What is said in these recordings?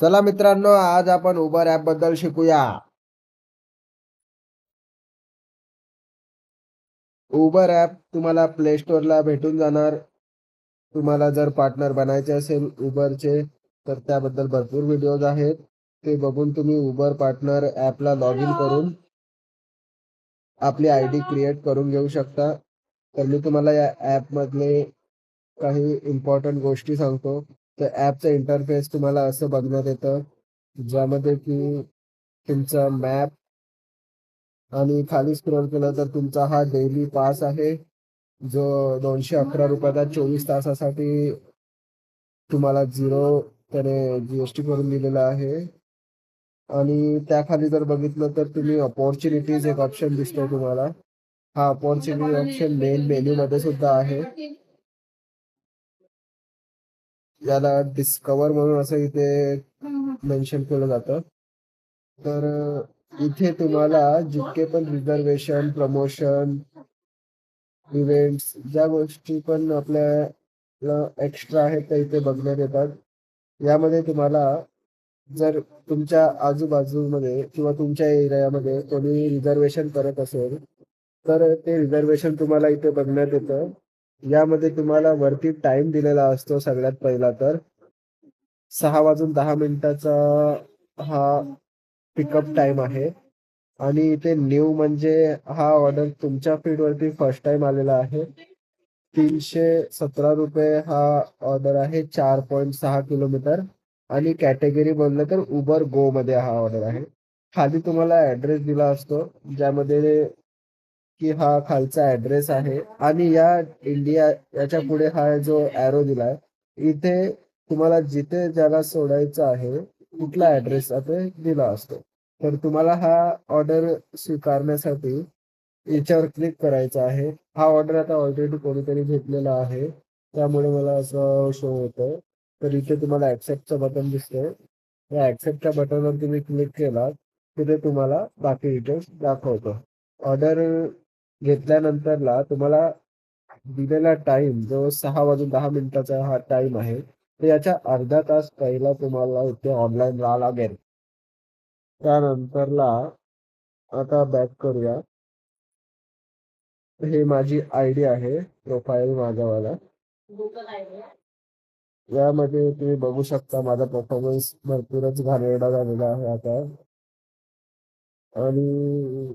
चला मित्रांनो, आज आपण उबर ॲप बद्दल शिकूया. उबर ॲप तुम्हाला प्ले स्टोअरला भेटून जाणार. तुम्हाला जर पार्टनर बनायचे असेल उबरचे, तर त्याबद्दल भरपूर व्हिडिओज आहेत. ते बघून तुम्ही उबर पार्टनर ॲपला लॉग इन करून आपली आयडी क्रिएट करून घेऊ शकता. तर मी तुम्हाला या ॲपमधले काही इम्पॉर्टंट गोष्टी सांगतो. तर ॲपचं इंटरफेस तुम्हाला असं बघण्यात येतं, ज्यामध्ये की तुमचा मॅप आणि खाली स्क्रोल केलं तर तुमचा हा डेली पास आहे, जो ₹211 24 तासासाठी तुम्हाला 0 त्याने जी-एस-टी करून दिलेला आहे. आणि त्याखाली जर बघितलं तर तुम्ही अपॉर्च्युनिटीज एक ऑप्शन दिसतोय तुम्हाला. हा अपॉर्च्युनिटी ऑप्शन मेन मेन्यूमध्ये सुद्धा आहे. याला डिस्कव्हर म्हणून असं इथे मेन्शन केलं जातं. तर इथे तुम्हाला जितके पण रिझर्वेशन, प्रमोशन, इव्हेंट्स ज्या गोष्टी पण आपल्याला एक्स्ट्रा आहेत त्या इथे बघण्यात येतात. यामध्ये तुम्हाला जर तुमच्या आजूबाजूमध्ये किंवा तुमच्या एरियामध्ये कोणी रिझर्वेशन करत असेल, तर ते रिझर्वेशन तुम्हाला इथे बघण्यात येतं. यामध्ये तुम्हाला वरती टाईम दिलेला असतो सगळ्यात पहिला तर. 6:10 हा पिकअप टाईम आहे. आणि इथे न्यू म्हणजे हा ऑर्डर तुमच्या फीडवरती फर्स्ट टाइम आलेला आहे. ₹317 हा ऑर्डर आहे 4.6 किलोमीटर. आणि कॅटेगरी बोललं तर उबर गो मध्ये हा ऑर्डर आहे. खाली तुम्हाला ऍड्रेस दिला असतो, ज्यामध्ये की हा खालचा ऍड्रेस आहे. आणि या इंडिया याच्या पुढे हा जो ॲरो दिलाय, इथे तुम्हाला जिथे ज्याला सोडायचं आहे कुठला ऍड्रेस ते दिला असतो. तर तुम्हाला हा ऑर्डर स्वीकारण्यासाठी याच्यावर क्लिक करायचं आहे. हा ऑर्डर आता ऑलरेडी कोणीतरी घेतलेला आहे, त्यामुळे मला असं शो होतं. तर इथे तुम्हाला ॲक्सेप्टचं बटन दिसतंय. या ॲक्सेप्टच्या बटनवर तुम्ही क्लिक केलात, तिथे तुम्हाला बाकी डिटेल्स दाखवतो. ऑर्डर घेतल्यानंतरला तुम्हाला दिलेला टाइम जो 6:10 हा टाइम आहे, तर याच्या अर्धा तास पहिला तुम्हाला इथे ऑनलाईन राहावं लागेल. त्यानंतरला आता बॅक करूया. हे माझी आयडी आहे, प्रोफाईल माझावाला. यामध्ये तुम्ही बघू शकता माझा परफॉर्मन्स भरपूरच घाणेरडा झालेला आहे आता. आणि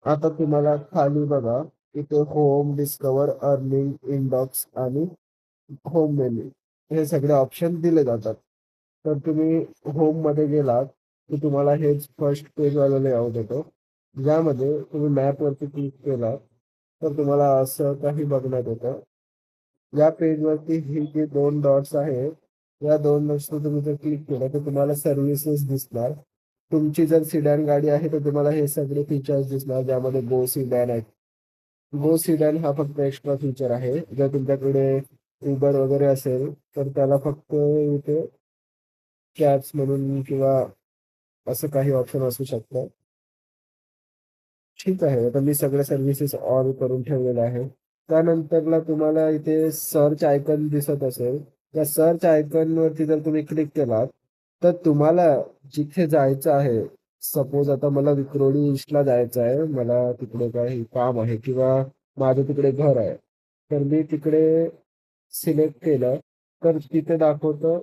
आता तुम्हाला खाली बघा, इथे होम, डिस्कवर, अर्निंग, इनबॉक्स आणि होम मेन्यू हे सगळे ऑप्शन दिले जातात. तर तुम्ही होममध्ये गेलात की तुम्हाला हेच फर्स्ट पेजवाला लेआउट येतो, ज्यामध्ये तुम्ही मॅपवरती क्लिक केला तर तुम्हाला असं काही बघण्यात येतं. या पेजवरती ही जी 2 डॉट्स आहेत, या 2 डॉट्सवर तुम्ही जर क्लिक केलं तर तुम्हाला सर्व्हिसेस दिसणार. तुमची जर सिडॅन गाडी आहे तर तुम्हाला हे सगळे फीचर्स दिसणार, ज्यामध्ये गो सिडॅन आहे. गो सिडॅन हा फक्त एक्स्ट्रा फीचर आहे. जर तुमच्याकडे उबर वगैरे असेल तर त्याला फक्त इथे कॅब्स म्हणून किंवा असं काही ऑप्शन असू शकतं. ठीक आहे. आता मी सगळ्या सर्व्हिसेस ऑन करून ठेवलेल्या आहे. त्यानंतरला तुम्हाला इथे सर्च आयकॉन दिसत असेल. त्या सर्च आयकॉनवरती जर तुम्ही क्लिक केलात, तर तुम्हाला जिथे जायचं आहे, सपोज आता मला विक्रोळी ईस्टला जायचं आहे. मला तिकडे काही काम आहे किंवा माझं तिकडे घर आहे. तर मी तिकडे सिलेक्ट केलं, तर तिथे दाखवतं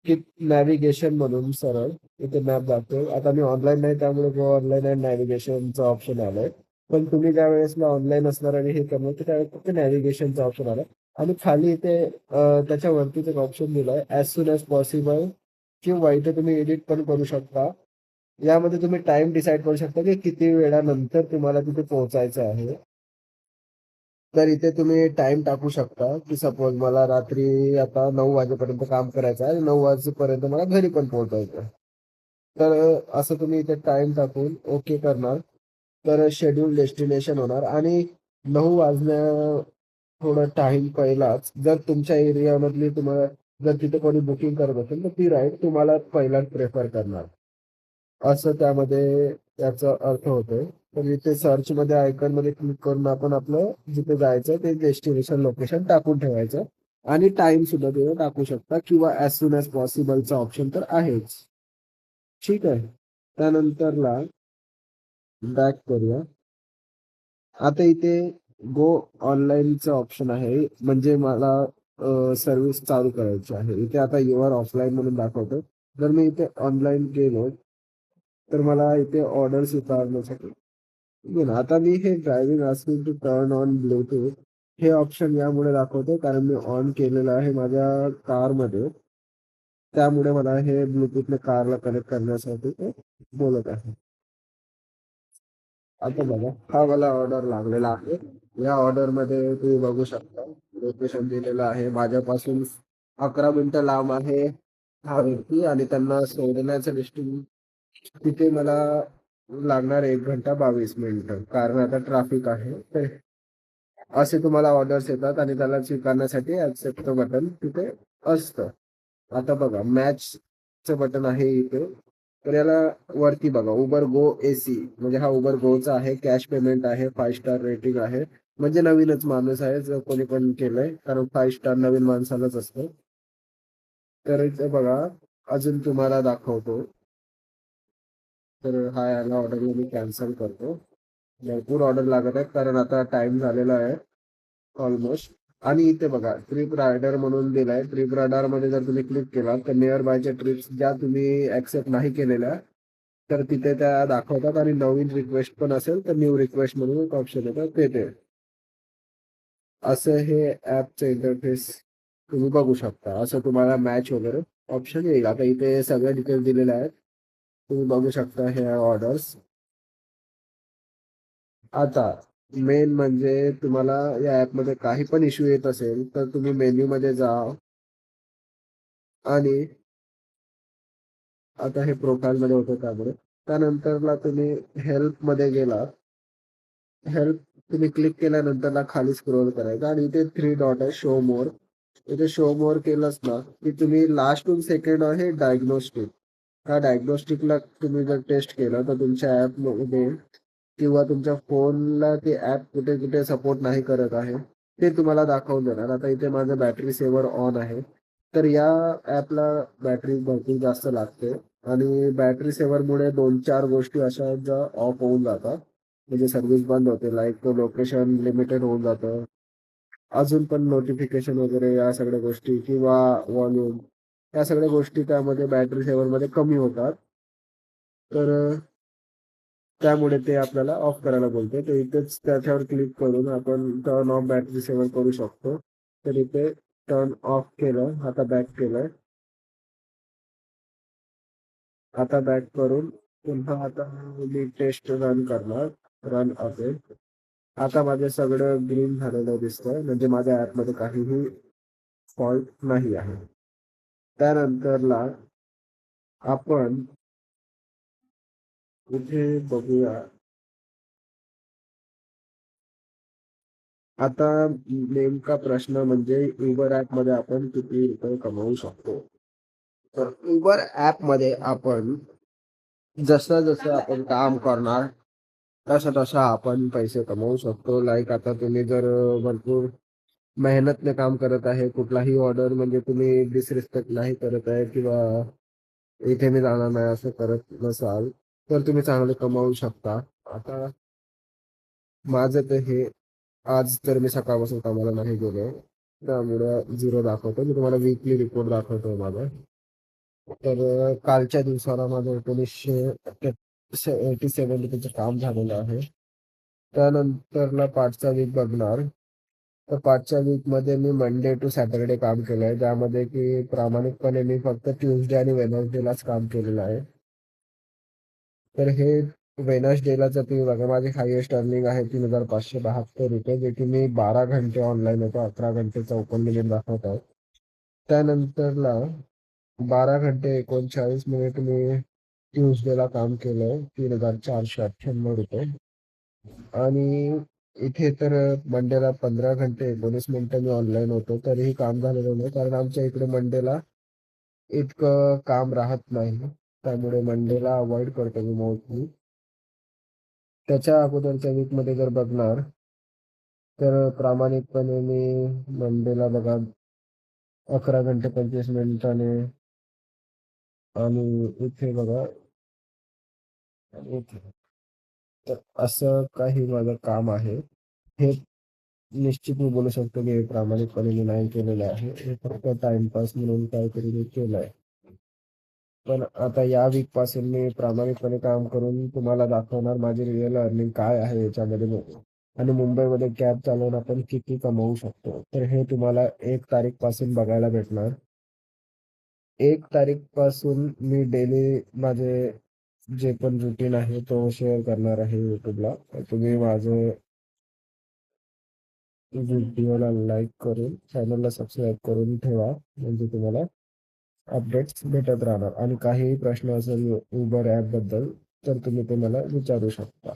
की नॅव्हिगेशन म्हणून सरळ इथे मॅप दाखवेल. आता मी ऑनलाईन नाही, त्यामुळे गो ऑनलाईन अँड नॅव्हिगेशनचा ऑप्शन आलाय. पण तुम्ही ज्या वेळेसला ऑनलाईन असणार आणि हे करणार, तर त्यावेळेस फक्त नॅव्हिगेशनचा ऑप्शन आलाय. आणि खाली इथे त्याच्यावरतीच एक ऑप्शन दिलाय, ॲज सून ॲज पॉसिबल, किंवा इथे तुम्ही एडिट पण करू शकता. यामध्ये तुम्ही टाइम डिसाईड करू शकता की किती वेळानंतर तुम्हाला तिथे पोहोचायचं आहे. तर इथे तुम्ही टाइम टाकू शकता, की सपोज मला रात्री आता 9 वाजेपर्यंत काम करायचं आहे आणि 9 वाजेपर्यंत मला घरी पण पोहोचायचं आहे. तर असं तुम्ही इथे टाइम टाकून ओके करणार, तर शेड्यूल डेस्टिनेशन होणार. आणि 9 वाजण्या थोडा टाइम पहिलाच जर तुमच्या एरियामधली तुम्हाला जर तिथे कोणी बुकिंग करत असेल, तर ती राईड तुम्हाला पहिलाच प्रेफर करणार. असं त्यामध्ये त्याचा अर्थ होतोय. तर इथे सर्चमध्ये आयकॉनमध्ये क्लिक करून आपण आपलं जिथे जायचं ते डेस्टिनेशन लोकेशन टाकून ठेवायचं आणि टाइम सुद्धा तुम्ही टाकू शकता किंवा ॲज सून ॲज पॉसिबलचा ऑप्शन तर आहेच. ठीक आहे. त्यानंतरला बॅक करूया. आता इथे गो ऑनलाईनचं ऑप्शन आहे. म्हणजे मला सर्व्हिस चालू करायची आहे. इथे आता युआर ऑफलाईन म्हणून दाखवतं. जर मी इथे ऑनलाईन गेलो, तर मला इथे ऑर्डर स्वीकारण्यासाठी आता मी हे driving asking to turn on Bluetooth हे ऑप्शन यामुळे दाखवतो कारण मी ऑन केलेलं आहे माझ्या कारमध्ये. त्यामुळे मला हे ब्लूटूथने कारला कनेक्ट करण्यासाठी ते बोलत आहे. आता बघा हा मला ऑर्डर लागलेला आहे. या ऑर्डर मध्ये तुम्ही बघू शकता लोकेशन दिलेलं आहे. माझ्यापासून 11 मिनिटं लांब आहे हा व्यक्ती आणि त्यांना सोडण्याचं डिस्टन्स तिथे मला लागणार 1 घंटा 22 मिनिटं कारण आता ट्रॅफिक आहे. तर असे तुम्हाला ऑर्डर्स येतात आणि त्याला स्वीकारण्यासाठी ऍक्सेप्ट बटन तिथे असतं. आता बघा मॅचचं बटन आहे इथे. तर याला वरती बघा उबर गो एसी म्हणजे हा उबर गोचा आहे. कॅश पेमेंट आहे. 5 स्टार रेटिंग आहे. म्हणजे नवीनच माणूस आहे जर कोणी पण केलंय कारण 5 स्टार नवीन माणसालाच असतं. तर इथे बघा अजून तुम्हाला दाखवतो. तर हा याला ऑर्डर मी कॅन्सल करतो. भरपूर ऑर्डर लागत आहेत कारण आता टाइम झालेला आहे ऑलमोस्ट. आणि इथे बघा ट्रिप रायडर म्हणून दिलाय. ट्रिप रायडर मध्ये जर तुम्ही क्लिक केला तर नियर बायच्या ट्रिप्स ज्या तुम्ही ऍक्सेप्ट नाही केलेल्या तर तिथे त्या दाखवतात आणि नवीन रिक्वेस्ट पण असेल तर न्यू रिक्वेस्ट म्हणून एक ऑप्शन येतं ते असं हे ऍपचं इंटरफेस तुम्ही बघू शकता. असं तुम्हाला मॅच वगैरे ऑप्शन येईल. आता इथे सगळे डिटेल्स दिलेले आहेत. तुम्ही बघू शकता हे ऑर्डर्स. आता मेन म्हणजे तुम्हाला या ॲपमध्ये काही पण इश्यू येत असेल तर तुम्ही मेन्यूमध्ये जा आणि आता हे प्रोफाईलमध्ये होतं त्यामुळे त्यानंतरला तुम्ही हेल्पमध्ये गेला. हेल्प तुम्ही क्लिक केल्यानंतरला खाली स्क्रोल करायचं आणि इथे 3 डॉट आहे शो मोर. इथे शो मोर केलंच ना की तुम्ही लास्टून सेकंड आहे डायग्नोस्टिक. हा डायग्नोस्टिकला तुम्ही जर टेस्ट केलं तर तुमच्या ॲपमध्ये किंवा तुमच्या फोनला ते ॲप कुठे कुठे सपोर्ट नाही करत आहे ते तुम्हाला दाखवून देणार. आता इथे माझं बॅटरी सेवर ऑन आहे. तर या ॲपला बॅटरी भरपूर जास्त लागते आणि बॅटरी सेवरमुळे 2-4 गोष्टी अशा आहेत ज्या ऑफ होऊन जातात. म्हणजे सर्व्हिस बंद होते. लाईक लोकेशन लिमिटेड होऊन जातं. अजून पण नोटिफिकेशन वगैरे या सगळ्या गोष्टी किंवा व्हॉल्यूम या सगळ्या गोष्टी त्यामध्ये बॅटरी सेवरमध्ये कमी होतात. तर त्यामुळे ते आपल्याला ऑफ करायला बोलते. तर इथेच त्याच्यावर क्लिक करून आपण टर्न ऑफ बॅटरी सेव्हर करू शकतो. तर इथे टर्न ऑफ केलं. आता बॅक केलंय. आता बॅक करून पुन्हा आता मी टेस्ट रन करणार. रन असेल. आता माझं सगळं ग्रीन झालेलं दिसतंय म्हणजे माझ्या ॲपमध्ये काहीही फॉल्ट नाही आहे. त्यानंतरला आपण इथे बघूया. आता नेमका प्रश्न म्हणजे उबर ॲपमध्ये आपण किती रुपये कमवू शकतो. तर उबर ॲपमध्ये आपण जसं जसं आपण काम करणार तसं तसं आपण पैसे कमवू शकतो. लाईक आता तुम्ही जर भरपूर मेहनतने काम करत आहे, कुठलाही ऑर्डर म्हणजे तुम्ही डिसरिस्पेक्ट नाही करत आहे किंवा इथे मी जाणार नाही असं करत नसाल, तर तुम्ही चांगले कमावू शकता. आता माझं तर हे आज तर मी सकाळपासून कामाला नाही गेलो. त्यामुळे 0 दाखवतो. मी तुम्हाला वीकली रिपोर्ट दाखवतो माझा. तर कालच्या दिवसाला माझं 1987 रुपयाचं काम झालेलं आहे. त्यानंतरला पाचचा वीक बघणार. तर पाचच्या वीकमध्ये मी मंडे टू सॅटर्डे काम केलं आहे. ज्यामध्ये की प्रामाणिकपणे मी फक्त ट्यूसडे आणि वेडनेसडेलाच काम केलेलं आहे. तर हे वेडनेसडेला जर तुम्ही बघा माझी हायेस्ट अर्निंग आहे 3,572 रुपये जे की मी 12 घंटे ऑनलाईन होतो. 11 घंटे 54 मिनिट दाखवत आहे. त्यानंतरला 12 घंटे 39 मिनिट मी ट्यूसडेला काम केलंय 3,498 रुपये. आणि इथे तर मंडेला 15 घंटे 19 मिनिटं मी ऑनलाईन होतो तरीही काम झालेलं नाही कारण आमच्या इकडे मंडेला इतकं काम राहत नाही. त्यामुळे मंडेला अवॉइड करतो मी मोस्टली. त्याच्या अगोदरच्या वीकमध्ये जर बघणार तर प्रामाणिकपणे मी मंडेला बघा 11 घंटे 25 मिनिटाने. आणि इथे बघा, आणि इथे तर असं काही माझं काम आहे. हे निश्चित मी बोलू शकतो की हे प्रामाणिकपणे मी नाही केलेलं आहे. हे फक्त टाइमपास म्हणून काहीतरी मी केलंय. पण आता या वीक पासून मी प्रामाणिकपणे काम करून तुम्हाला दाखवणार माझी रिअल अर्निंग काय आहे याच्यामध्ये. आणि मुंबईमध्ये कॅब चालवून आपण किती कमवू शकतो, तर हे तुम्हाला 1 तारीख पासून बघायला भेटणार. 1 तारीख पासून मी डेली माझे जे पण रुटीन आहे तो शेअर करणार आहे युट्यूबला. तर तुम्ही माझं व्हिडिओला लाईक करून चॅनलला सबस्क्राईब करून ठेवा, म्हणजे तुम्हाला अपडेट्स भेटत राहणार. आणि काहीही प्रश्न असेल उबर ॲपबद्दल तर तुम्ही ते मला विचारू शकता.